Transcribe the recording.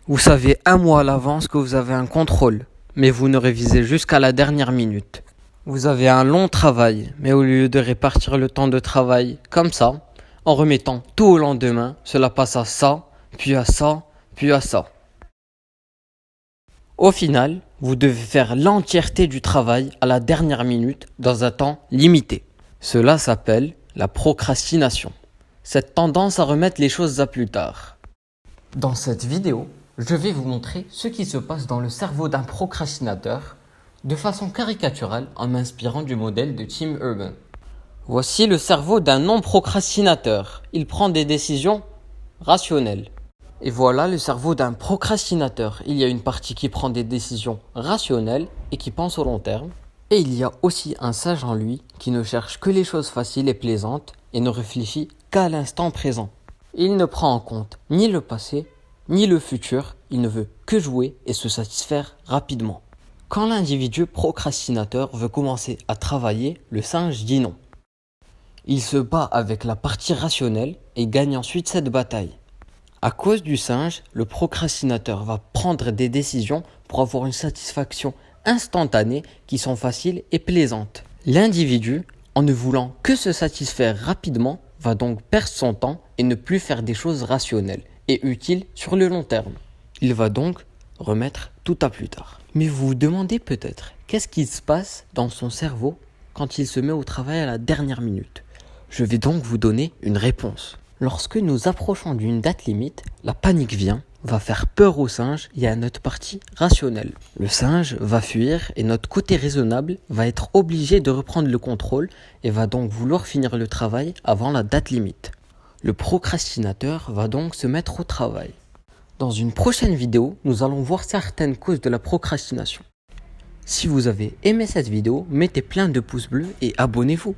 Vous savez un mois à l'avance que vous avez un contrôle, mais vous ne révisez jusqu'à la dernière minute. Vous avez un long travail, mais au lieu de répartir le temps de travail comme ça, en remettant tout au lendemain, cela passe à ça, puis à ça, puis à ça. Au final, vous devez faire l'entièreté du travail à la dernière minute dans un temps limité. Cela s'appelle la procrastination. Cette tendance à remettre les choses à plus tard. Dans cette vidéo, je vais vous montrer ce qui se passe dans le cerveau d'un procrastinateur de façon caricaturale en m'inspirant du modèle de Tim Urban. Voici le cerveau d'un non-procrastinateur. Il prend des décisions rationnelles. Et voilà le cerveau d'un procrastinateur. Il y a une partie qui prend des décisions rationnelles et qui pense au long terme. Et il y a aussi un sage en lui qui ne cherche que les choses faciles et plaisantes et ne réfléchit qu'à l'instant présent. Il ne prend en compte ni le passé, ni le futur, il ne veut que jouer et se satisfaire rapidement. Quand l'individu procrastinateur veut commencer à travailler, le singe dit non. Il se bat avec la partie rationnelle et gagne ensuite cette bataille. À cause du singe, le procrastinateur va prendre des décisions pour avoir une satisfaction instantanée qui sont faciles et plaisantes. L'individu, en ne voulant que se satisfaire rapidement, va donc perdre son temps et ne plus faire des choses rationnelles et utiles sur le long terme. Il va donc remettre tout à plus tard. Mais vous vous demandez peut-être, qu'est-ce qui se passe dans son cerveau quand il se met au travail à la dernière minute? Je vais donc vous donner une réponse. Lorsque nous approchons d'une date limite, la panique vient, va faire peur au singe et à notre partie rationnelle. Le singe va fuir et notre côté raisonnable va être obligé de reprendre le contrôle et va donc vouloir finir le travail avant la date limite. Le procrastinateur va donc se mettre au travail. Dans une prochaine vidéo, nous allons voir certaines causes de la procrastination. Si vous avez aimé cette vidéo, mettez plein de pouces bleus et abonnez-vous.